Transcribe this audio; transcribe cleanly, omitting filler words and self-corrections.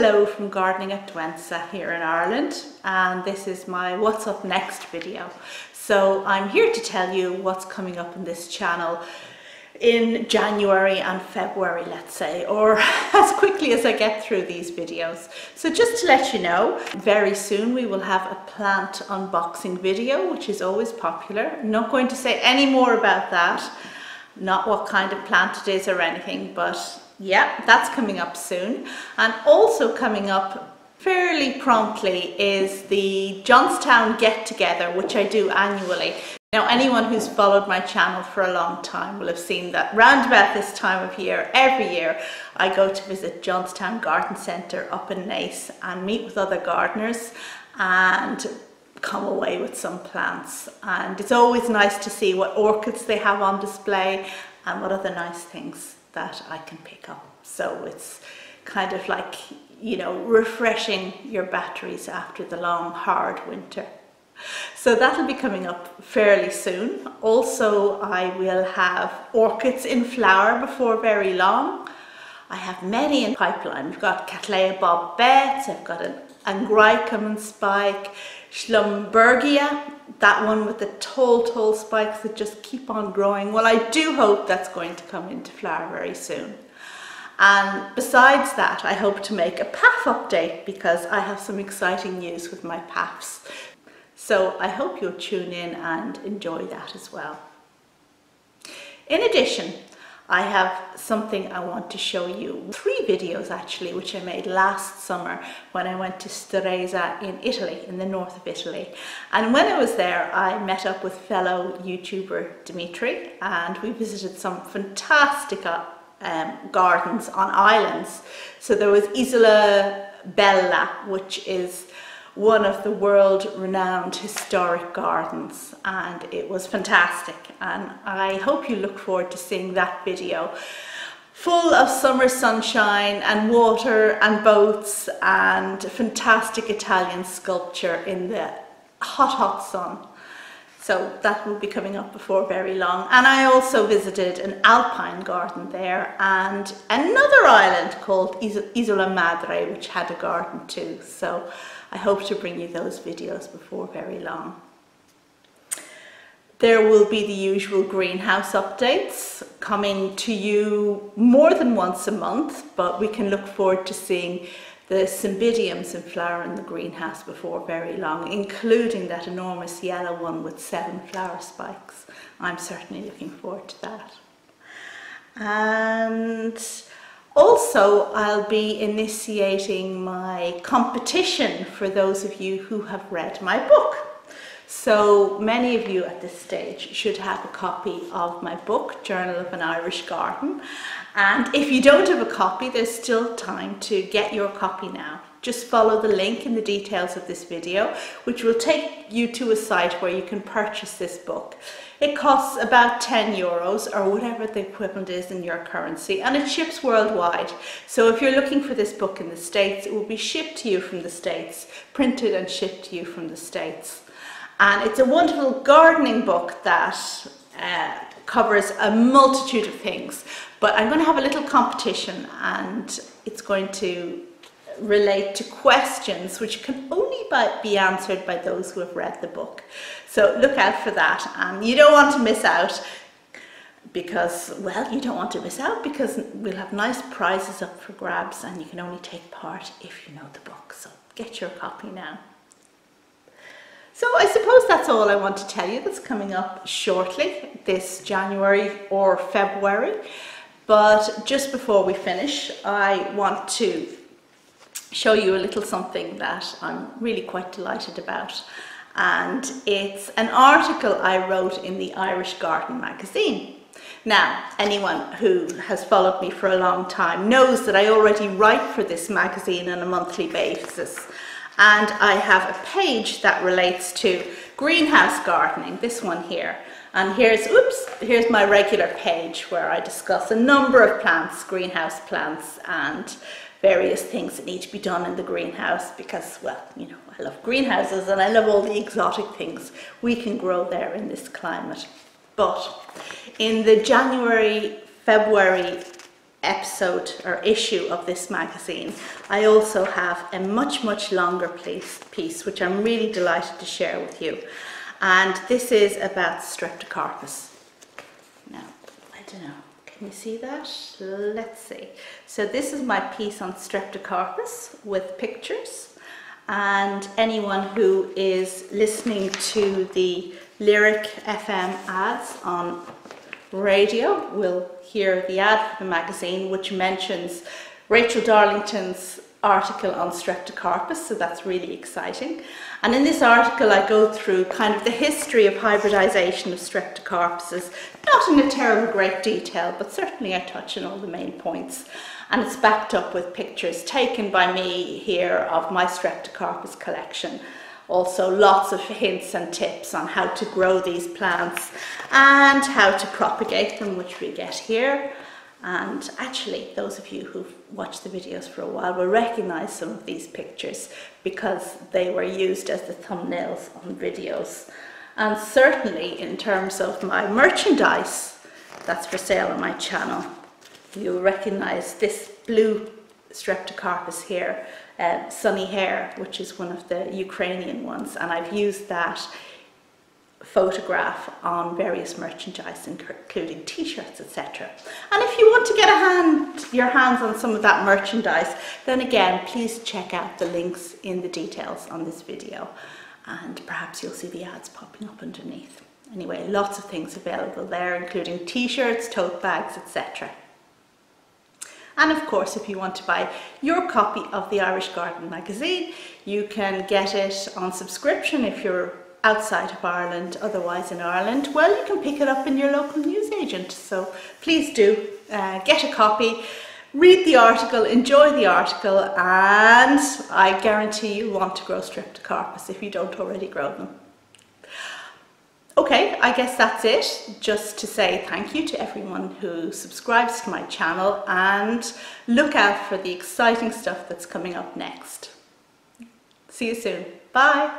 Hello from Gardening at Douentza here in Ireland, and this is my What's Up Next video. So I'm here to tell you what's coming up on this channel in January and February, let's say, or as quickly as I get through these videos. So just to let you know, very soon we will have a plant unboxing video, which is always popular. I'm not going to say any more about that, not what kind of plant it is or anything, but yeah, that's coming up soon. And also coming up fairly promptly is the Johnstown get-together, which I do annually. Now, anyone who's followed my channel for a long time will have seen that round about this time of year, every year, I go to visit Johnstown Garden Centre up in Naas and meet with other gardeners and come away with some plants. And it's always nice to see what orchids they have on display and what other nice things that I can pick up. So it's kind of like, you know, refreshing your batteries after the long, hard winter. So that'll be coming up fairly soon. Also, I will have orchids in flower before very long. I have many in pipeline. We've got Cattleya Bob Betts, I've got an Angrycum spike, Schlumbergia, that one with the tall spikes that just keep on growing. Well, I do hope that's going to come into flower very soon. And besides that, I hope to make a PAF update because I have some exciting news with my PAFs. So I hope you'll tune in and enjoy that as well. In addition, I have something I want to show you. 3 videos actually, which I made last summer when I went to Douentza in Italy, in the north of Italy. And when I was there, I met up with fellow YouTuber Dimitri, and we visited some fantastic gardens on islands. So there was Isola Bella, which is one of the world-renowned historic gardens, and it was fantastic, and I hope you look forward to seeing that video full of summer sunshine and water and boats and fantastic Italian sculpture in the hot sun. So that will be coming up before very long. And I also visited an alpine garden there and another island called Isola Madre, which had a garden too. So I hope to bring you those videos before very long. There will be the usual greenhouse updates coming to you more than once a month, but we can look forward to seeing the cymbidiums in flower in the greenhouse before very long, including that enormous yellow one with 7 flower spikes. I'm certainly looking forward to that. And also, I'll be initiating my competition for those of you who have read my book. So many of you at this stage should have a copy of my book, Journal of an Irish Garden. And if you don't have a copy, there's still time to get your copy now. Just follow the link in the details of this video, which will take you to a site where you can purchase this book. It costs about 10 euros or whatever the equivalent is in your currency, and it ships worldwide. So if you're looking for this book in the States, it will be shipped to you from the States, printed and shipped to you from the States. And it's a wonderful gardening book that covers a multitude of things. But I'm going to have a little competition, and it's going to relate to questions which can only be answered by those who have read the book. So look out for that, and you don't want to miss out because, well, you don't want to miss out because we'll have nice prizes up for grabs, and you can only take part if you know the book. So get your copy now. So I suppose that's all I want to tell you that's coming up shortly, this January or February. But just before we finish, I want to show you a little something that I'm really quite delighted about. And it's an article I wrote in the Irish Garden magazine. Now, anyone who has followed me for a long time knows that I already write for this magazine on a monthly basis. And I have a page that relates to greenhouse gardening, this one here. And here's my regular page where I discuss a number of plants, greenhouse plants, and various things that need to be done in the greenhouse because, well, you know, I love greenhouses and I love all the exotic things we can grow there in this climate. But in the January, February episode or issue of this magazine, I also have a much longer piece which I'm really delighted to share with you. And this is about Streptocarpus. Now, I don't know, can you see that? Let's see. So this is my piece on Streptocarpus with pictures, and anyone who is listening to the Lyric FM ads on radio will hear the ad for the magazine, which mentions Rachel Darlington's article on Streptocarpus, so that's really exciting. And in this article I go through kind of the history of hybridization of Streptocarpuses, not in a terrible great detail, but certainly I touch on all the main points. And it's backed up with pictures taken by me here of my Streptocarpus collection. Also lots of hints and tips on how to grow these plants and how to propagate them, which we get here. And actually, those of you who've watched the videos for a while will recognize some of these pictures because they were used as the thumbnails on videos. And certainly in terms of my merchandise that's for sale on my channel, you'll recognize this blue Streptocarpus here, Sunny Hair, which is one of the Ukrainian ones, and I've used that photograph on various merchandise, including t-shirts, etc. And if you want to get your hands on some of that merchandise, then again, please check out the links in the details on this video, and perhaps you'll see the ads popping up underneath. Anyway, lots of things available there, including t-shirts, tote bags, etc. And of course, if you want to buy your copy of the Irish Garden magazine, you can get it on subscription if you're outside of Ireland. Otherwise in Ireland, well, you can pick it up in your local newsagent. So please do get a copy, read the article, enjoy the article, and I guarantee you'll want to grow Streptocarpus if you don't already grow them. Okay, I guess that's it. Just to say thank you to everyone who subscribes to my channel, and look out for the exciting stuff that's coming up next. See you soon. Bye.